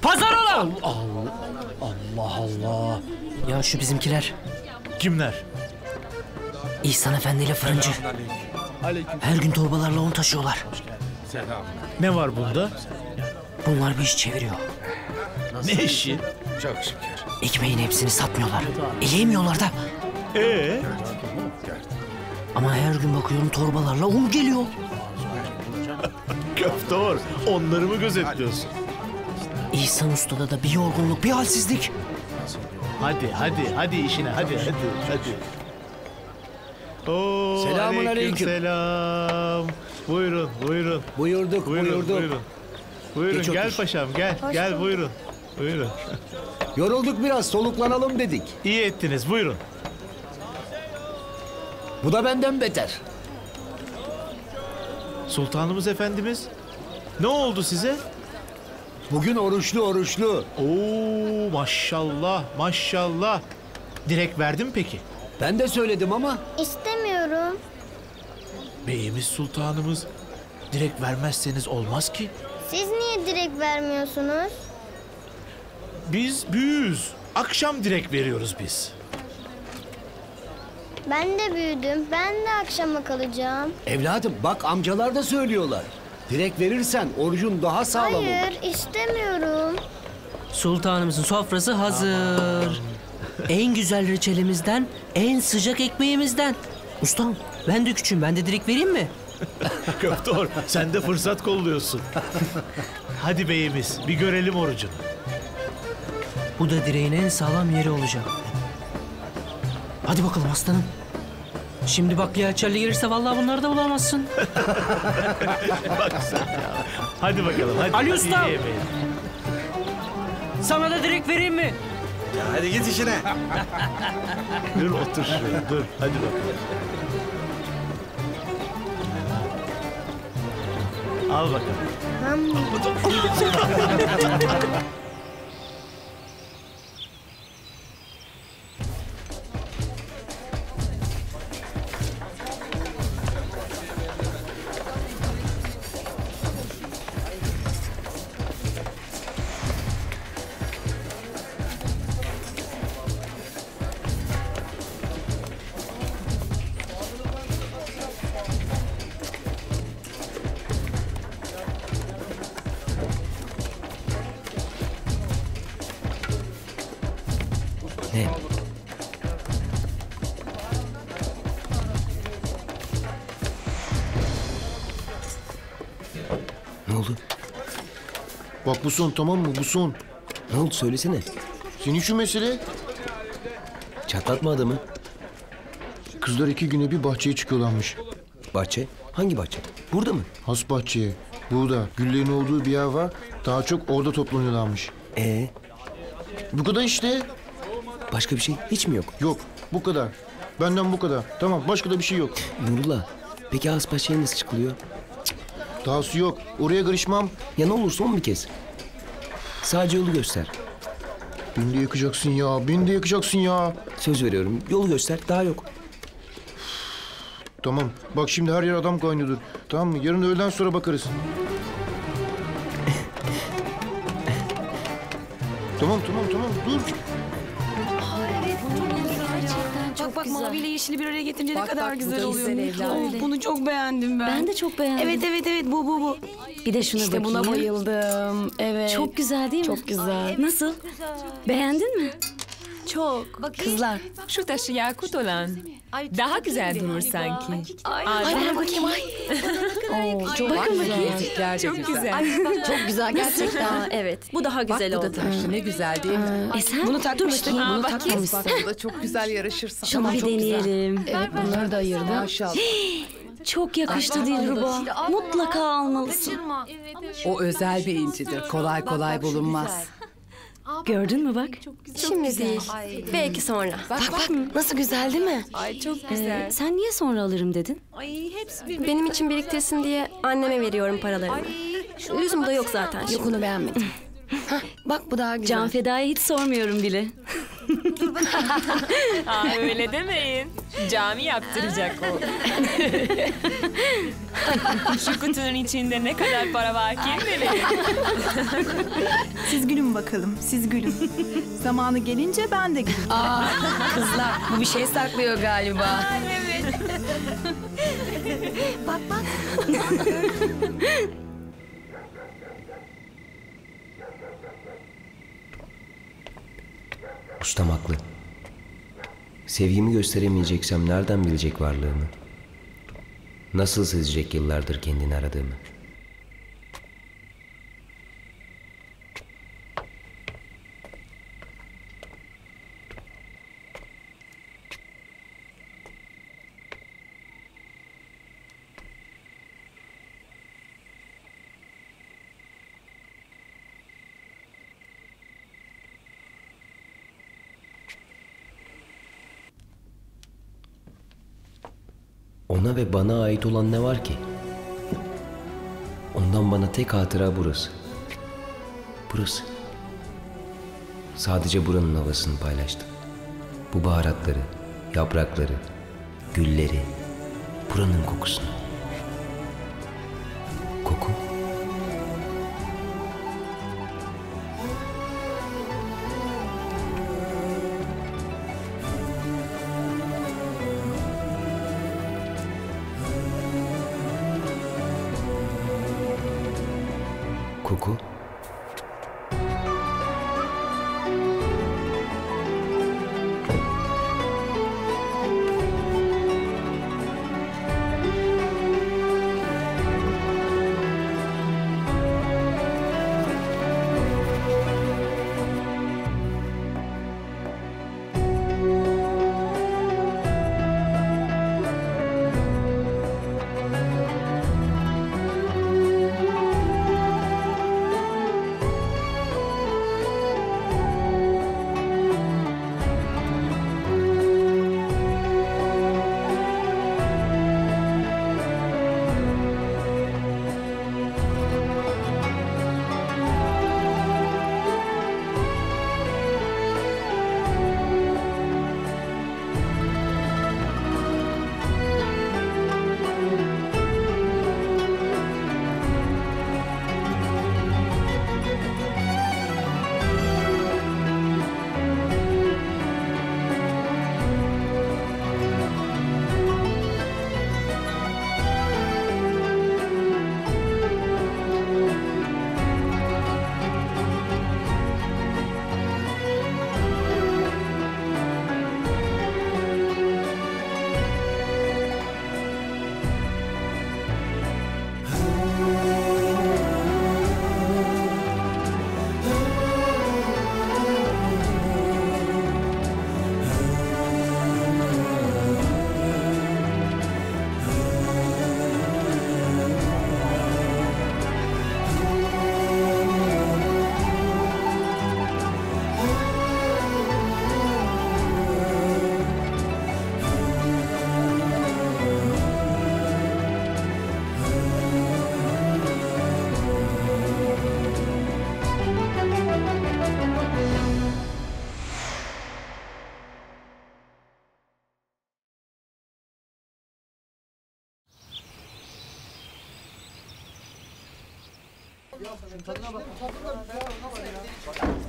Pazar olan! Allah Allah. Ya şu bizimkiler. Kimler? İhsan Efendi ile fırıncı. Her gün torbalarla un taşıyorlar. Ne var bunda? Bunlar bir iş çeviriyor. Ne işi? Çok şükür. Ekmeğin hepsini satmıyorlar. Yiyemiyorlar da. Ama her gün bakıyorum torbalarla un geliyor. Köftor, onları mı gözetliyorsun? İhsan Usta'da da bir yorgunluk, bir halsizlik. Hadi işine, hadi. Oo, Selamünaleyküm. Selam. Buyurun. Buyurduk. Buyurun, Geç gel otur. paşam, gel buyurun. Yorulduk biraz, soluklanalım dedik. İyi ettiniz, buyurun. Bu da benden beter. Sultanımız Efendimiz, ne oldu size? Bugün oruçlu. Oo, maşallah. Direkt verdin mi peki? Ben de söyledim ama İstemiyorum. Beyimiz sultanımız, direkt vermezseniz olmaz ki. Siz niye direkt vermiyorsunuz? Biz büyüğüz. Akşam direkt veriyoruz biz. Ben de büyüdüm. Ben de akşama kalacağım. evladım bak amcalar da söylüyorlar. Direkt verirsen orucun daha sağlam olur. Hayır, istemiyorum. Sultanımızın sofrası hazır. En güzel reçelimizden, en sıcak ekmeğimizden. Ustam, ben de küçüğüm. Ben de direkt vereyim mi? Köftor, sen de fırsat kolluyorsun. Hadi beyimiz, bir görelim orucunu. Bu da direğin en sağlam yeri olacak. Hadi bakalım aslanım. Şimdi baklaya açarlı gelirse vallahi bunları da bulamazsın. Bak sen ya. Hadi bakalım, hadi. Ali Usta! İyi yemeği. Sana da direkt vereyim mi? Hadi git işine. Dur, otur şuraya, dur. Hadi bakalım. Al bakalım. Ne? Ne oldu? Bak bu son, tamam mı? Bu son. Ne oldu söylesene. Senin şu mesele. Çatlatma adamı. Kızlar 2 güne bir bahçeye çıkıyorlarmış. Bahçe? Hangi bahçe? Burada mı? Has bahçeye. Burada. Güllerin olduğu bir yer var. Daha çok orada toplanıyorlarmış. Bu kadar işte. Başka bir şey hiç mi yok? Yok. Bu kadar. Benden bu kadar. Tamam. Başka da bir şey yok. Nurullah. Peki has bahçeye nasıl çıkılıyor? Dahası yok. Oraya karışmam. Ya ne olur son bir kez. Sadece yolu göster. Beni de yakacaksın ya. Beni de yakacaksın ya. Söz veriyorum. Yolu göster. Daha yok. Tamam. Bak şimdi her yer adam kaynıyordur. Tamam mı? Yarın öğleden sonra bakarız. Tamam. Dur. Bak maviyle yeşili bir araya getirince ne kadar güzel oluyor. evladım. Bunu çok beğendim ben. Ben de çok beğendim. Evet bu. Bir de şuna İşte bakayım. buna bayıldım. Evet. Çok güzel değil mi? Çok güzel. Nasıl? Beğendin mi? Çok. Kızlar, şu taşı yakut olan daha güzel durur sanki. Ay bana bakayım ay. Oo, çok Bakın güzel. Çok güzel. Çok güzel gerçekten. Evet. Bu daha güzel oldu. Ne güzel değil mi? Sen Bunu takmıştın. bakayım. Bunu takmamışsın. Bu da çok güzel yaraşır sana. Şunu bir deneyelim. Evet bunları da ayırdım. Maşallah. Çok yakıştı Dilruba. Mutlaka almalısın. O özel bir incidir. Kolay kolay bulunmaz. Gördün mü bak? Şimdi değil. Belki sonra. Bak nasıl güzel değil mi? Ay çok güzel. Sen niye sonra alırım dedin? Ay hepsi Benim için biriktirsin diye anneme veriyorum paralarını. Lüzum da yok zaten. Yok onu beğenmedim. Bak bu daha güzel. Can Feda'ya hiç sormuyorum bile. Aa, öyle demeyin. Cami yaptıracak o. Şu kutunun içinde ne kadar para var kim bilir? Siz gülün bakalım, siz gülün. Zamanı gelince ben de gülün. Kızlar bu bir şey saklıyor galiba. Ustam haklı. Sevgimi gösteremeyeceksem nereden bilecek varlığımı? Nasıl sezecek yıllardır kendini aradığımı? Ona ve bana ait olan ne var ki? Ondan bana tek hatıra burası. Burası. Sadece buranın havasını paylaştım. Bu baharatları, yaprakları, gülleri, buranın kokusunu. Koku. Koku.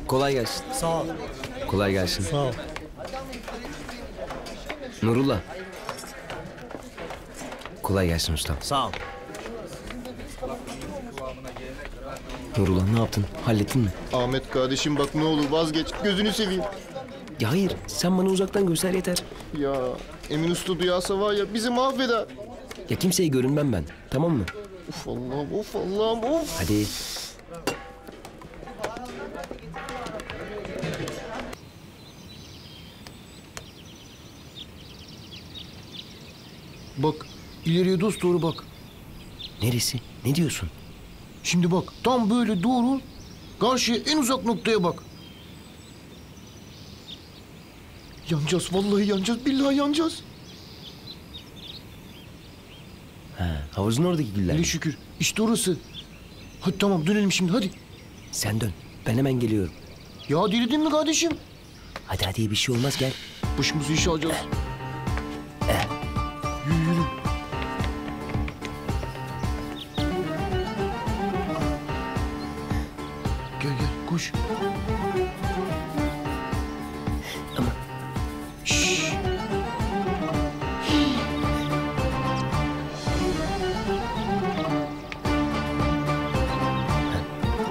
Kolay gelsin. Sağ ol. Kolay gelsin. Sağ ol. Nurullah. Kolay gelsin ustam. Sağ ol. Nurullah ne yaptın? Hallettin mi? Ahmet kardeşim bak ne olur vazgeç. Gözünü seveyim. Ya hayır, sen bana uzaktan göster yeter. Ya Emin Usta duyarsa var ya bizi mahveder. Ya kimseye görünmem ben, tamam mı? Of Allah'ım, of Allah'ım, of. Hadi. Bak ileriye dosdoğru bak. Neresi? Ne diyorsun? Şimdi bak tam böyle doğru. Karşıya en uzak noktaya bak. Yanacağız vallahi yanacağız billahi yanacağız. Ha, havuzun oradaki güller. Hele şükür işte orası. Hadi tamam dönelim şimdi hadi. Sen dön, ben hemen geliyorum. Ya delirdin mi kardeşim? Hadi hadi bir şey olmaz gel. Başımızı iş alacağız. Yürü yürü. Gel gel koş. Şşş.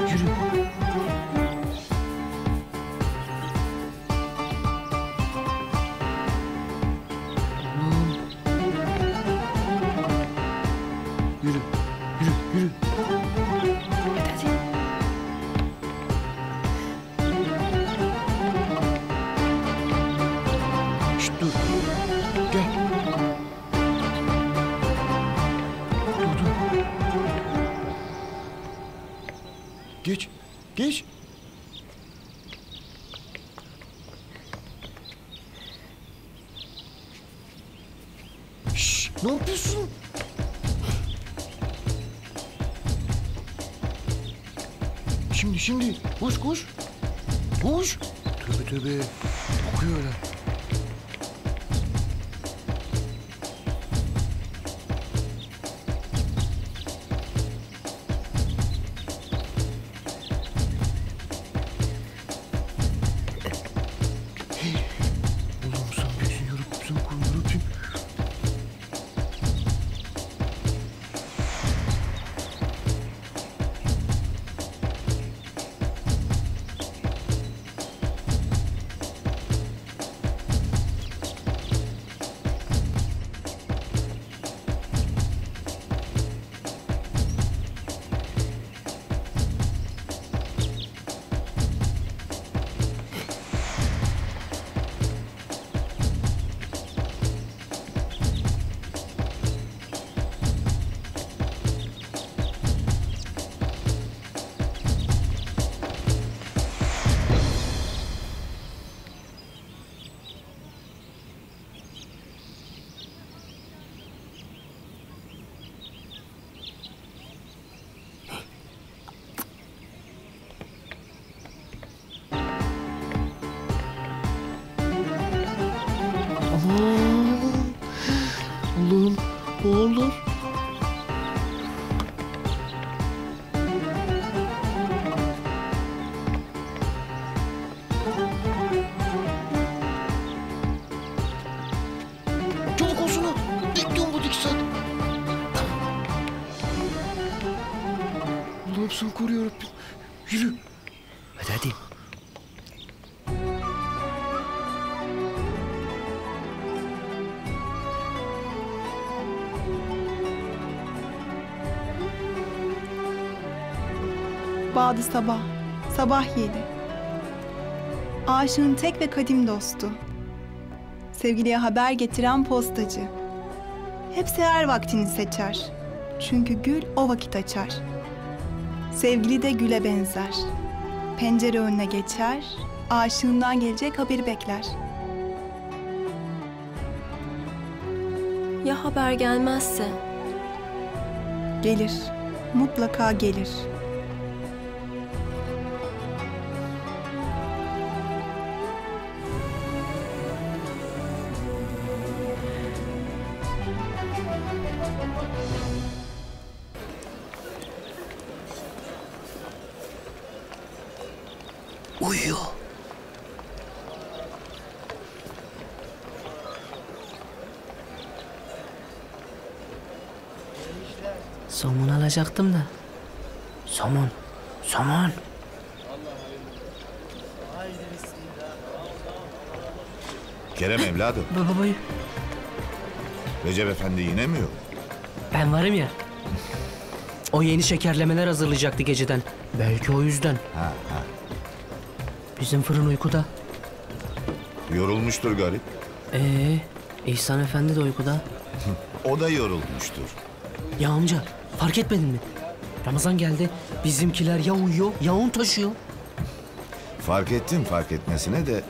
Yürü. Yürü, yürü, yürü. Hadi hadi. Şşt dur. Gel. Dur dur. Geç, geç. Şşş, ne yapıyorsun? Şimdi. Koş koş. Koş. Tövbe. Bakıyor öyle. Hey, Allah'ım sen büyüksün yarabbim, sen koru yarabbim. Allah'ım, oğullar. Çabuk olsana. Bekliyorum bu dikişat. Allah'ım sen koru yarabbim. Yürü. Hadi hadi. Bağdı sabah, sabah yeli. Aşığın tek ve kadim dostu. Sevgiliye haber getiren postacı. Hep seher vaktini seçer. Çünkü gül o vakit açar. Sevgili de güle benzer. Pencere önüne geçer, aşığından gelecek haberi bekler. Ya haber gelmezse? Gelir, mutlaka gelir. Uyuyor. Somun alacaktım da. Somun. Kerem evladım, Baba, Recep Efendi yine mi yok? ben varım ya. O yeni şekerlemeler hazırlayacaktı geceden. Belki o yüzden. Ha. Bizim fırın uykuda. Yorulmuştur garip. İhsan Efendi de uykuda. O da yorulmuştur. Ya amca fark etmedin mi? Ramazan geldi. Bizimkiler ya uyuyor ya un taşıyor. Fark ettim fark etmesine de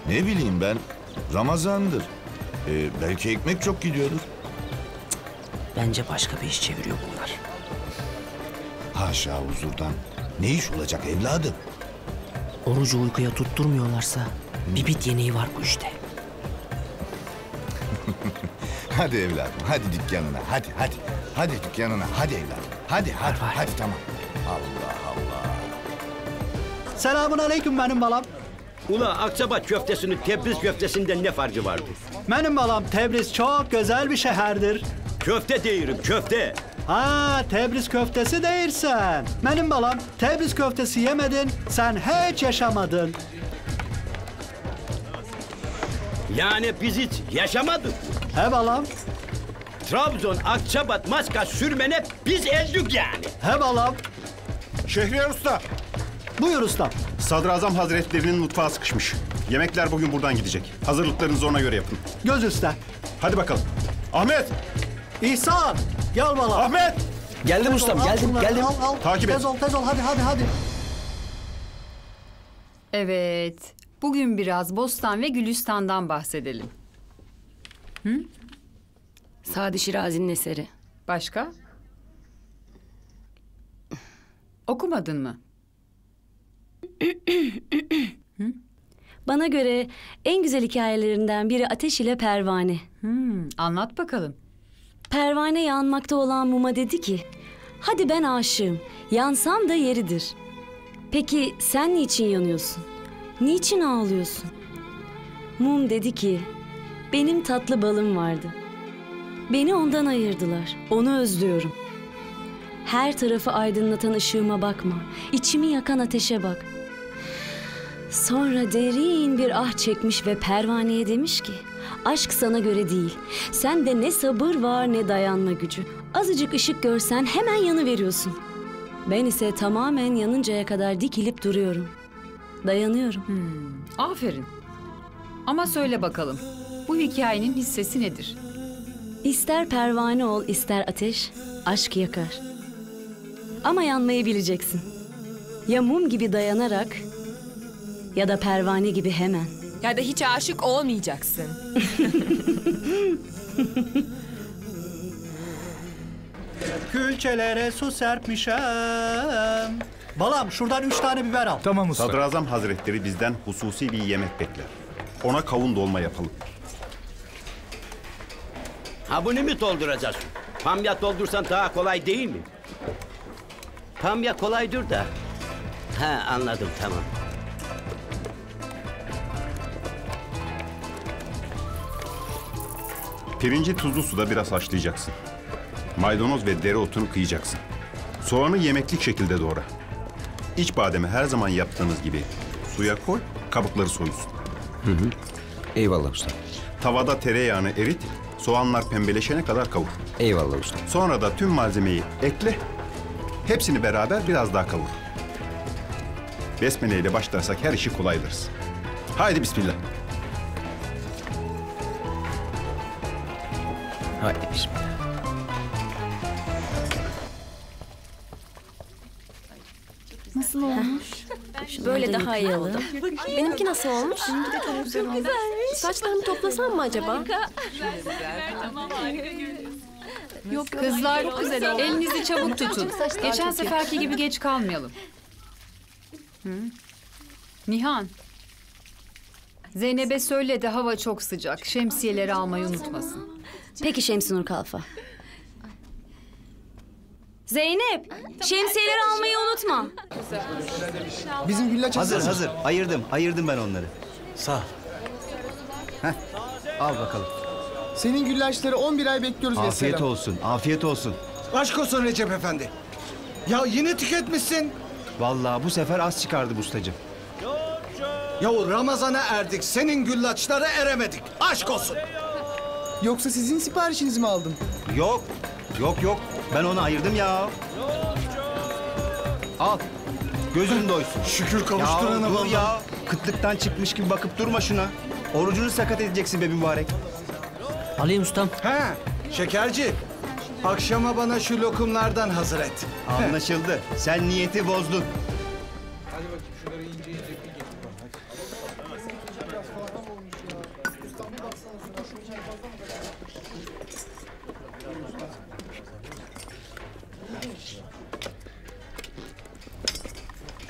ne bileyim ben Ramazan'dır. Belki ekmek çok gidiyordur. Bence başka bir iş çeviriyor bunlar. Haşa huzurdan. Ne iş olacak evladım? Orucu uykuya tutturmuyorlarsa Bir bit yeneği var bu işte. Hadi evladım, hadi dükkanına, hadi. Hadi dükkanına, hadi evladım. Hadi tamam. Allah Allah. Selamun aleyküm benim balam. Ula Akçabat köftesinin Tebriz köftesinden ne farkı vardı? Benim balam Tebriz çok güzel bir şehirdir. Köfte diyorum, köfte. Ha, Tebriz köftesi değilsen. Benim balam Tebriz köftesi yemedin, sen hiç yaşamadın. Yani biz hiç yaşamadık. He balam. Trabzon, Akçabat, Maska sürmene biz ezdik yani. He balam. Şehriyar Usta. Buyur usta. Sadrazam Hazretlerinin mutfağı sıkışmış. Yemekler bugün buradan gidecek. Hazırlıklarınızı ona göre yapın. Göz üstte. Hadi bakalım. Ahmet! İhsan! Gel balam. Ahmet! Geldim ustam, geldim. Al. Takip et. Tez ol, hadi. Evet. Bugün biraz Bostan ve Gülistan'dan bahsedelim. Sadi Şirazi'nin eseri. Başka? Okumadın mı? Bana göre en güzel hikayelerinden biri Ateş ile Pervane. Anlat bakalım. Pervane yanmakta olan muma dedi ki, hadi ben aşığım, yansam da yeridir. Peki sen niçin yanıyorsun? Niçin ağlıyorsun? Mum dedi ki, benim tatlı balım vardı. Beni ondan ayırdılar, onu özlüyorum. Her tarafı aydınlatan ışığıma bakma, içimi yakan ateşe bak. Sonra derin bir ah çekmiş ve pervaneye demiş ki, aşk sana göre değil. Sende ne sabır var ne dayanma gücü. Azıcık ışık görsen hemen yanıveriyorsun. Ben ise tamamen yanıncaya kadar dikilip duruyorum. Dayanıyorum. Aferin. Ama söyle bakalım, bu hikayenin hissesi nedir? İster pervane ol, ister ateş, aşk yakar. Ama yanmayı bileceksin. Ya mum gibi dayanarak ya da pervane gibi hemen. Ya da hiç aşık olmayacaksın. Külçelere su serpmişem. Balam şuradan 3 tane biber al. Tamam usta. Sadrazam Hazretleri bizden hususi bir yemek bekler. Ona kavun dolma yapalım. Ha bunu mu dolduracağız? Pamya doldursan daha kolay değil mi? Pamya kolaydır da. Ha anladım, tamam. Pirinci tuzlu suda biraz haşlayacaksın. Maydanoz ve dereotunu kıyacaksın. Soğanı yemeklik şekilde doğra. İç bademi her zaman yaptığınız gibi suya koy, kabukları soyulsun. Eyvallah usta. Tavada tereyağını erit, soğanlar pembeleşene kadar kavur. Eyvallah usta. Sonra da tüm malzemeyi ekle, hepsini beraber biraz daha kavur. Besmele ile başlarsak her işi kolaylarız. Haydi bismillah. Haydi bismillah. Nasıl olmuş? Böyle daha iyi oldu. Benimki nasıl olmuş? Benimki de çok güzel olmuş. Saçlarımı toplasam mı acaba? Yok kızlar, elinizi çabuk tutun. Geçen seferki gibi geç kalmayalım. Nihan. Zeynep'e söyle de hava çok sıcak. Şemsiyeleri almayı unutmasın. Peki Şemsinur Kalfa. Zeynep, şemsiyeleri almayı unutma. Bizim güllaç Hazır. Ayırdım ben onları. Sağ ol. Al bakalım. Senin güllaçları 11 ay bekliyoruz Afiyet olsun, afiyet olsun. Aşk olsun Recep Efendi. Ya yine tüketmişsin. Vallahi bu sefer az çıkardı ustacığım. Yahu Ramazan'a erdik, senin güllaçlara eremedik. Aşk olsun. Yoksa sizin siparişinizi mi aldım? Yok. Ben onu ayırdım ya. Al. Gözün doysun. Şükür kavuşturana dur vallahi. ya. Kıtlıktan çıkmış gibi bakıp durma şuna. Orucunu sakat edeceksin be mübarek. Alayım ustam. He, şekerci. Akşama bana şu lokumlardan hazır et. Anlaşıldı. Sen niyeti bozdun.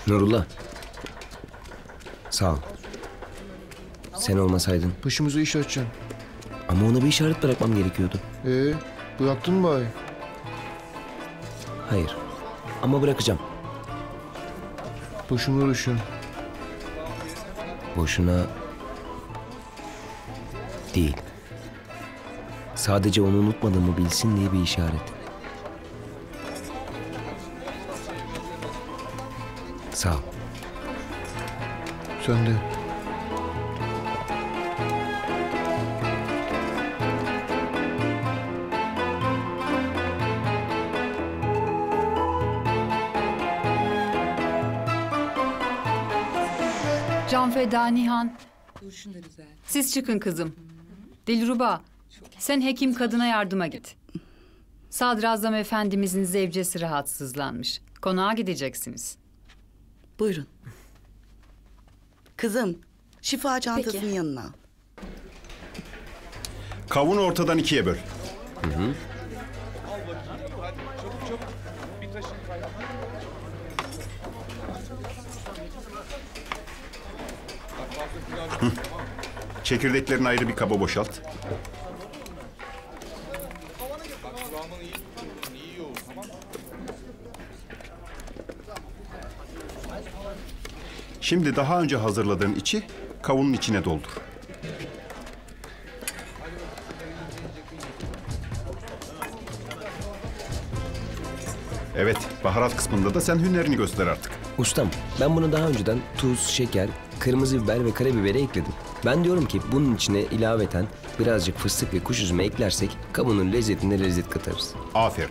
Nurullah. Sağ ol. Sen olmasaydın. Başımıza iş açacaksın. Ama ona bir işaret bırakmam gerekiyordu. Bıraktın mı bari? Hayır. Ama bırakacağım. Boşuna uğraşıyorsun. Boşuna... değil. Sadece onu unutmadığımı bilsin diye bir işaret. Sağ ol. Sen de. Canfeda, Nihan. Siz çıkın kızım. Dilruba, sen hekim kadına yardıma git. Sadrazam Efendimizin zevcesi rahatsızlanmış. Konağa gideceksiniz. Buyurun. Kızım, şifa çantasının yanına al. Kavunu ortadan ikiye böl. Çekirdeklerini ayrı bir kaba boşalt. Şimdi daha önce hazırladığın içi kavunun içine doldur. Evet, baharat kısmında da sen hünerini göster artık. Ustam, ben bunu daha önceden tuz, şeker, kırmızı biber ve karabiberi ekledim. Ben diyorum ki bunun içine ilaveten birazcık fıstık ve kuş üzümü eklersek kavunun lezzetine lezzet katarız. Aferin.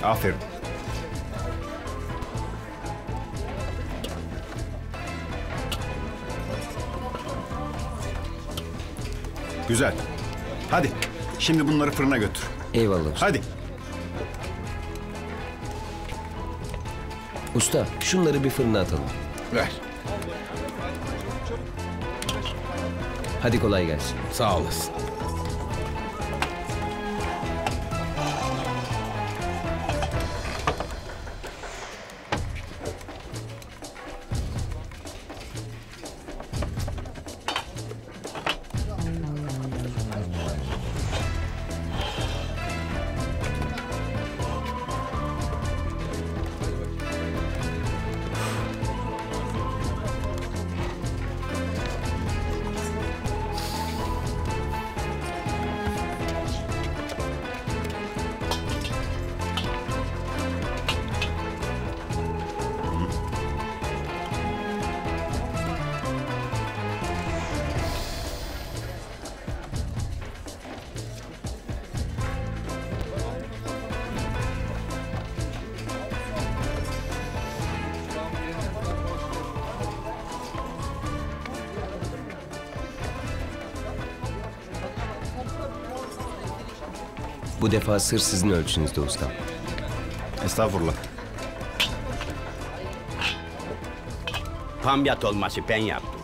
Aferin. Güzel. Hadi. Şimdi bunları fırına götür. Eyvallah usta. Hadi. Usta, şunları bir fırına atalım. Ver. Hadi kolay gelsin. Sağ olasın. Bu defa sır sizin ölçünüzde ustam. Estağfurullah. Pamyat olması ben yaptım.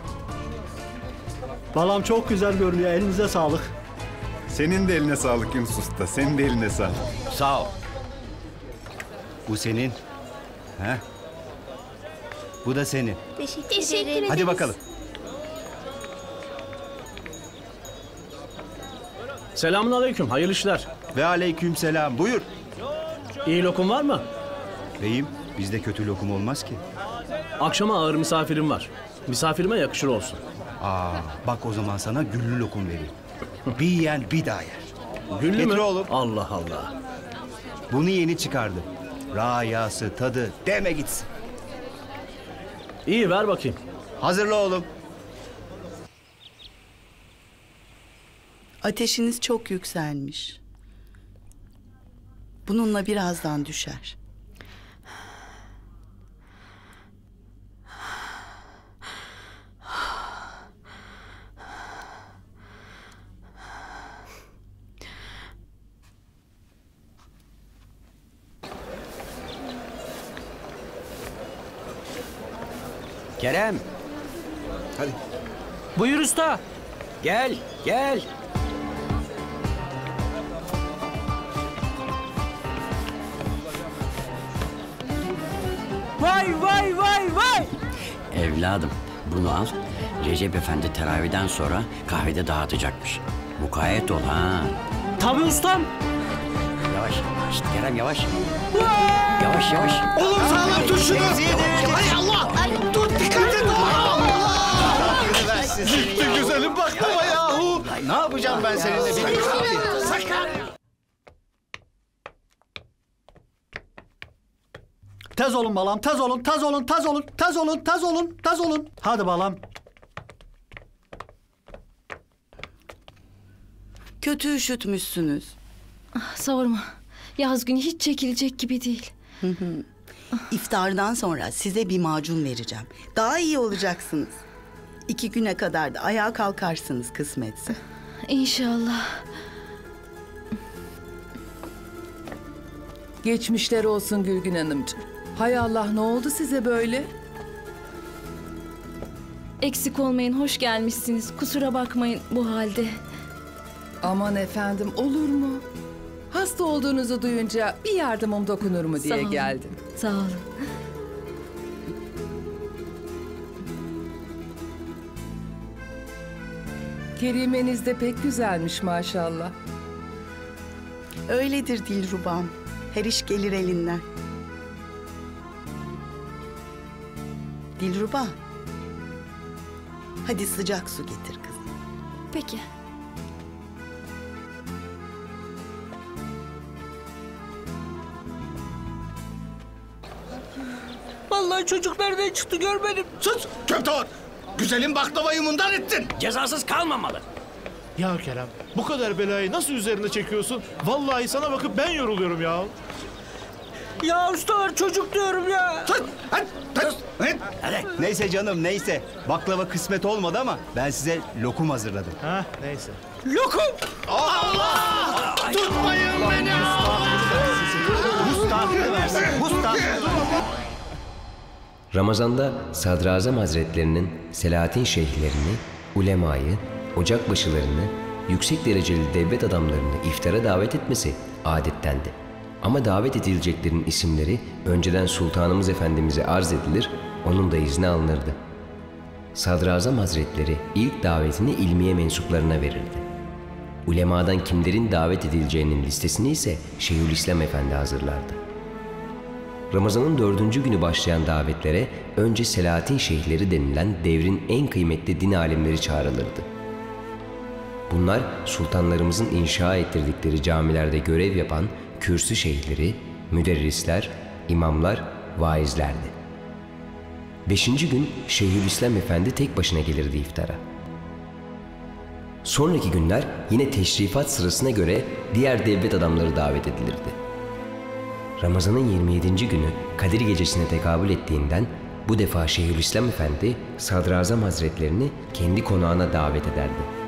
Balam çok güzel görünüyor. Elinize sağlık. Senin de eline sağlık Yunus Usta. Senin de eline sağlık. Sağ ol. Bu senin. Ha? Bu da senin. Teşekkür ederim. Hadi bakalım. Selamünaleyküm, hayırlı işler. Ve aleykümselam. Buyur. İyi lokum var mı? Beyim, bizde kötü lokum olmaz ki. Akşama ağır misafirim var. Misafirime yakışır olsun. Bak o zaman sana güllü lokum vereyim. Bir yiyen bir daha yer. Güllü Getir mü? oğlum. Allah Allah. Bunu yeni çıkardı. Rayası, tadı deme gitsin. İyi, ver bakayım. Hazırla oğlum. Ateşiniz çok yükselmiş. Bununla birazdan düşer. Kerem. Hadi. Buyur usta. Gel, gel. Vay vay vay vay! Evladım bunu al. Recep Efendi teravihden sonra kahvede dağıtacakmış. Mukayyet ol ha. Tabii ustam. Yavaş. Şişt, Kerem yavaş. Yavaş yavaş. Oğlum sağlam tut şunu. Hay Allah. Dur dikkat et. Allah. Gitti güzelim baklava yahu. Ne yapacağım ben seninle? Sakar. Tez olun balam, tez olun, tez olun, tez olun, tez olun, tez olun, tez olun. Hadi balam. Kötü üşütmüşsünüz. Sorma. Yaz günü hiç çekilecek gibi değil. İftardan sonra size bir macun vereceğim. Daha iyi olacaksınız. 2 güne kadar da ayağa kalkarsınız kısmetse. İnşallah. Geçmişler olsun Gülgün Hanımcığım. Hay Allah, ne oldu size böyle? Eksik olmayın, hoş gelmişsiniz. Kusura bakmayın bu halde. Aman efendim, olur mu? Hasta olduğunuzu duyunca bir yardımım dokunur mu diye geldim. Sağ olun. Kerimeniz de pek güzelmiş maşallah. Öyledir Dilrubam. Her iş gelir elinden. Dilruba. Hadi sıcak su getir kızım. Peki. Vallahi çocuk nereden çıktı görmedim. Sus kötör. Güzelim baklavayı mundar ettin. Cezasız kalmamalı. Ya Kerem, bu kadar belayı nasıl üzerine çekiyorsun? Vallahi sana bakıp ben yoruluyorum ya. Ya ustalar çocuk diyorum ya. Hadi. Neyse canım neyse. Baklava kısmet olmadı ama ben size lokum hazırladım. Ha neyse. Lokum! Allah! Tutmayın beni! Mustafa! Ramazan'da Sadrazam Hazretlerinin Selahattin şeyhlerini, ulemayı, ocakbaşılarını, yüksek dereceli devlet adamlarını iftara davet etmesi adettendi. Ama davet edileceklerin isimleri önceden Sultanımız Efendimiz'e arz edilir, onun da izni alınırdı. Sadrazam Hazretleri ilk davetini ilmiye mensuplarına verirdi. Ulemadan kimlerin davet edileceğinin listesini ise Şeyhülislam Efendi hazırlardı. Ramazan'ın 4. günü başlayan davetlere önce Selahattin şeyhleri denilen devrin en kıymetli din alimleri çağrılırdı. Bunlar sultanlarımızın inşa ettirdikleri camilerde görev yapan kürsü şeyhleri, müderrisler, imamlar, vaizlerdi. 5. gün Şeyhülislam Efendi tek başına gelirdi iftara. Sonraki günler yine teşrifat sırasına göre diğer devlet adamları davet edilirdi. Ramazan'ın 27. günü Kadir Gecesi'ne tekabül ettiğinden bu defa Şeyhülislam Efendi Sadrazam Hazretlerini kendi konağına davet ederdi.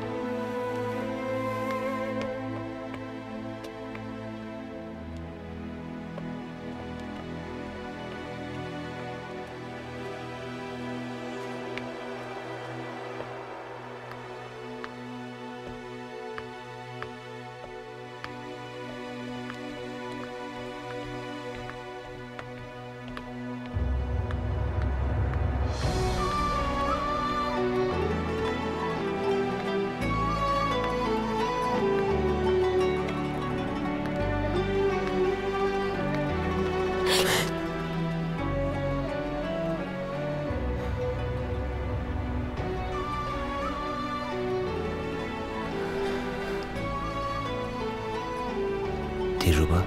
Dilruba,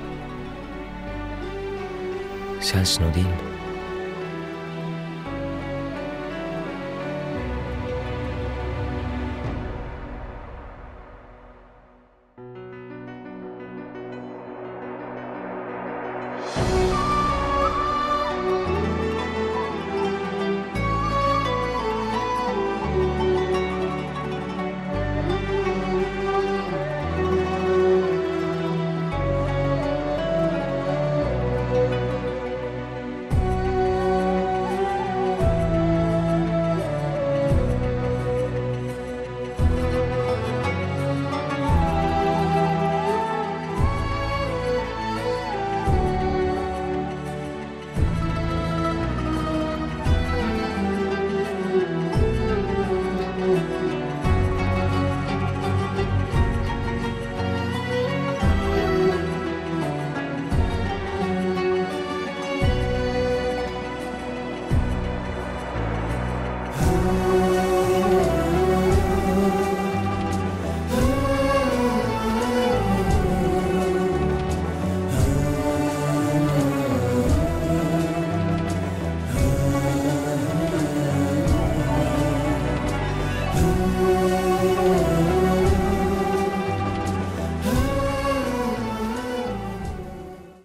sensin o değil mi?